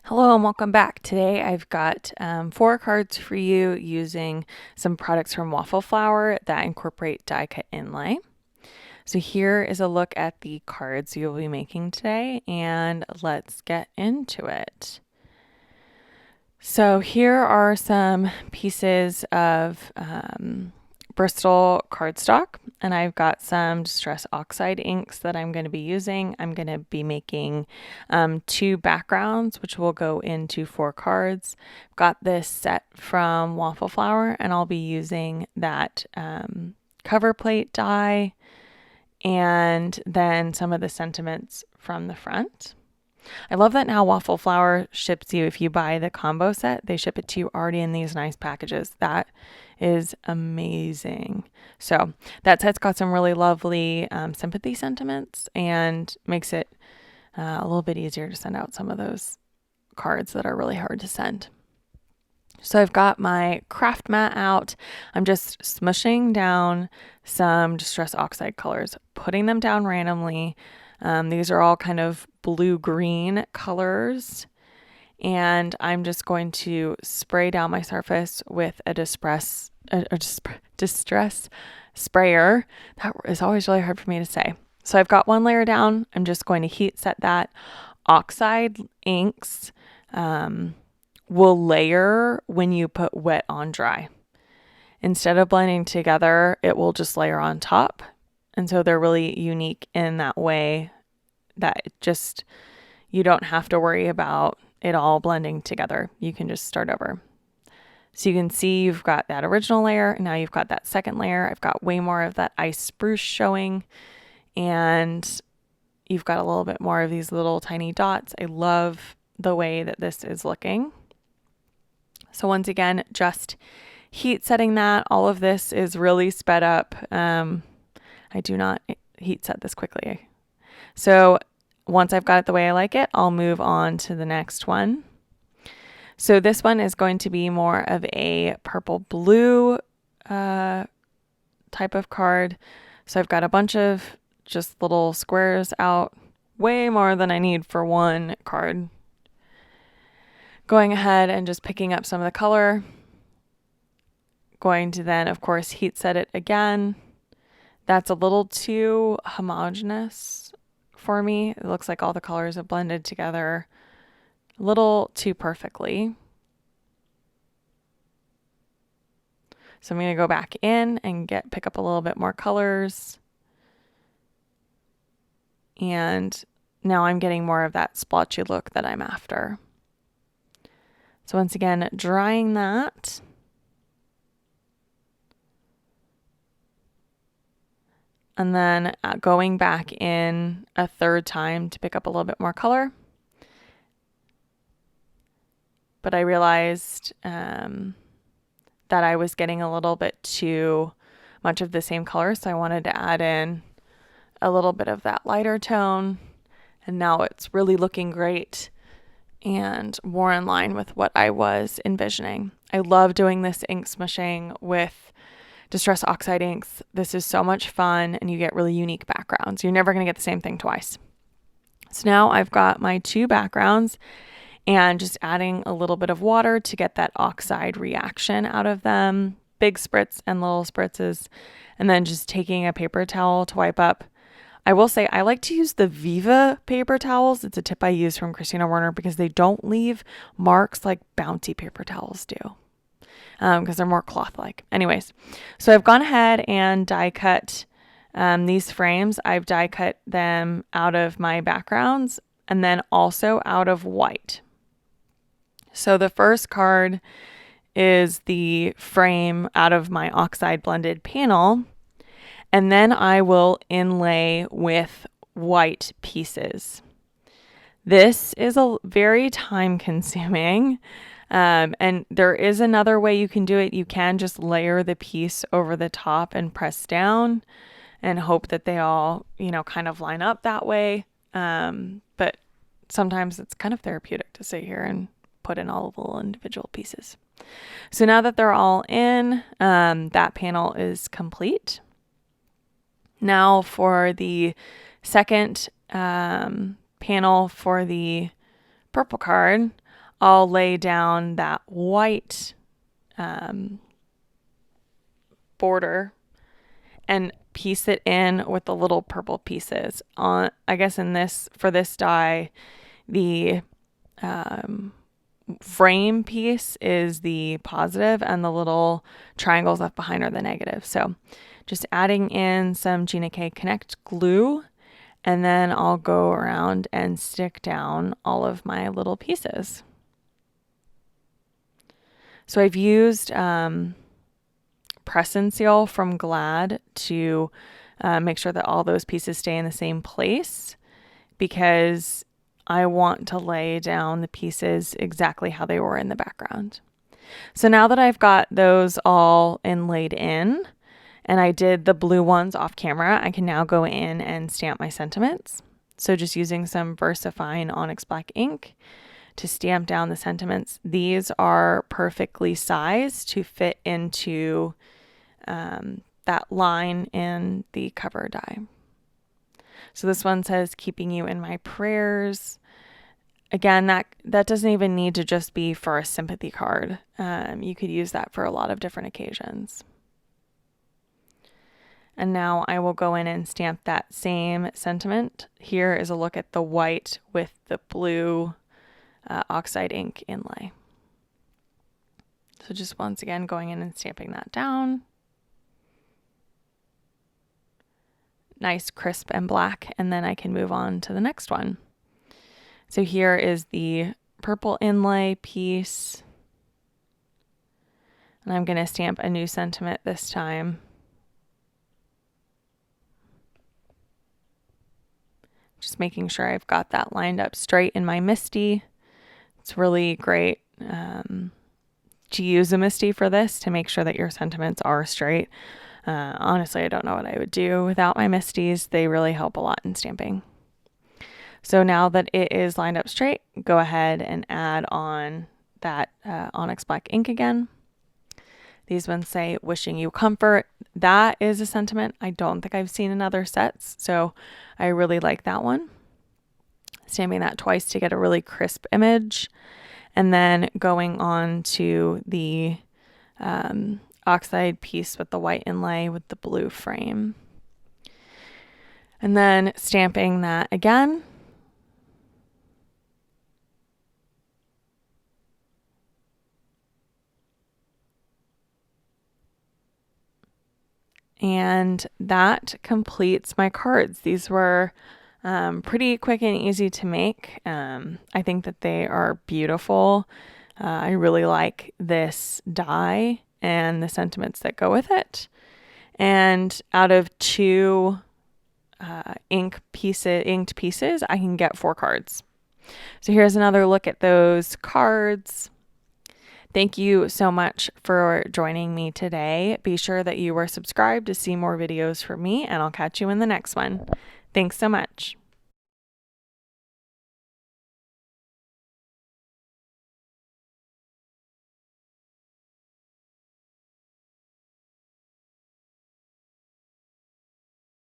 Hello and welcome back. Today I've got 4 cards for you using some products from Waffle Flower that incorporate die cut inlay. So here is a look at the cards you'll be making today, and let's get into it. So here are some pieces of Bristol cardstock, and I've got some Distress Oxide inks that I'm going to be using. I'm going to be making 2 backgrounds, which will go into 4 cards. I've got this set from Waffle Flower, and I'll be using that cover plate die and then some of the sentiments from the front. I love that now Waffle Flower ships you, if you buy the combo set, they ship it to you already in these nice packages. That is amazing. So that set's got some really lovely sympathy sentiments and makes it a little bit easier to send out some of those cards that are really hard to send. So I've got my craft mat out. I'm just smushing down some Distress Oxide colors, putting them down randomly. These are all kind of blue-green colors, and I'm just going to spray down my surface with a distress sprayer. That is always really hard for me to say. So I've got 1 layer down. I'm just going to heat set that. Oxide inks will layer when you put wet on dry. Instead of blending together, it will just layer on top. And so they're really unique in that way that you don't have to worry about it all blending together. You can just start over. So you can see you've got that original layer. Now you've got that second layer. I've got way more of that ice spruce showing. And you've got a little bit more of these little tiny dots. I love the way that this is looking. So once again, just heat setting that. All of this is really sped up. I do not heat set this quickly. So once I've got it the way I like it, I'll move on to the next one. So this one is going to be more of a purple blue type of card. So I've got a bunch of just little squares out, way more than I need for 1 card. Going ahead and just picking up some of the color. Going to then, of course, heat set it again. That's a little too homogeneous for me. It looks like all the colors have blended together a little too perfectly. So I'm going to go back in and pick up a little bit more colors. And now I'm getting more of that splotchy look that I'm after. So once again, drying that. And then going back in a 3rd time to pick up a little bit more color. But I realized that I was getting a little bit too much of the same color, so I wanted to add in a little bit of that lighter tone. And now it's really looking great and more in line with what I was envisioning. I love doing this ink smushing with Distress Oxide inks. This is so much fun, and you get really unique backgrounds. You're never going to get the same thing twice. So now I've got my 2 backgrounds and just adding a little bit of water to get that oxide reaction out of them. Big spritz and little spritzes, and then just taking a paper towel to wipe up. I will say I like to use the Viva paper towels. It's a tip I use from Christina Werner because they don't leave marks like Bounty paper towels do. Because they're more cloth-like. Anyways, so I've gone ahead and die cut these frames. I've die cut them out of my backgrounds and then also out of white. So the first card is the frame out of my Oxide blended panel, and then I will inlay with white pieces. This is a very time consuming. And there is another way you can do it. You can just layer the piece over the top and press down and hope that they all, kind of line up that way. But sometimes it's kind of therapeutic to sit here and put in all the little individual pieces. So now that they're all in, that panel is complete. Now for the second panel for the purple card, I'll lay down that white border and piece it in with the little purple pieces. I guess for this die, the frame piece is the positive and the little triangles left behind are the negative. So just adding in some Gina K Connect glue, and then I'll go around and stick down all of my little pieces. So I've used press and seal from Glad to make sure that all those pieces stay in the same place, because I want to lay down the pieces exactly how they were in the background. So now that I've got those all inlaid in, and I did the blue ones off camera, I can now go in and stamp my sentiments. So just using some VersaFine Onyx Black ink to stamp down the sentiments. These are perfectly sized to fit into that line in the cover die. So this one says, keeping you in my prayers. Again, that doesn't even need to just be for a sympathy card. You could use that for a lot of different occasions. And now I will go in and stamp that same sentiment. Here is a look at the white with the blue Oxide ink inlay. So just once again going in and stamping that down. Nice, crisp, and black, and then I can move on to the next one. So here is the purple inlay piece, and I'm going to stamp a new sentiment this time. Just making sure I've got that lined up straight in my MISTI. It's really great to use a MISTI for this to make sure that your sentiments are straight. Honestly, I don't know what I would do without my MISTIs. They really help a lot in stamping. So now that it is lined up straight, go ahead and add on that Onyx Black ink again. These ones say, wishing you comfort. That is a sentiment I don't think I've seen in other sets, so I really like that one. Stamping that twice to get a really crisp image. And then going on to the Oxide piece with the white inlay with the blue frame. And then stamping that again. And that completes my cards. These were pretty quick and easy to make. I think that they are beautiful. I really like this die and the sentiments that go with it. And out of 2 inked pieces, I can get 4 cards. So here's another look at those cards. Thank you so much for joining me today. Be sure that you are subscribed to see more videos from me, and I'll catch you in the next one. Thanks so much.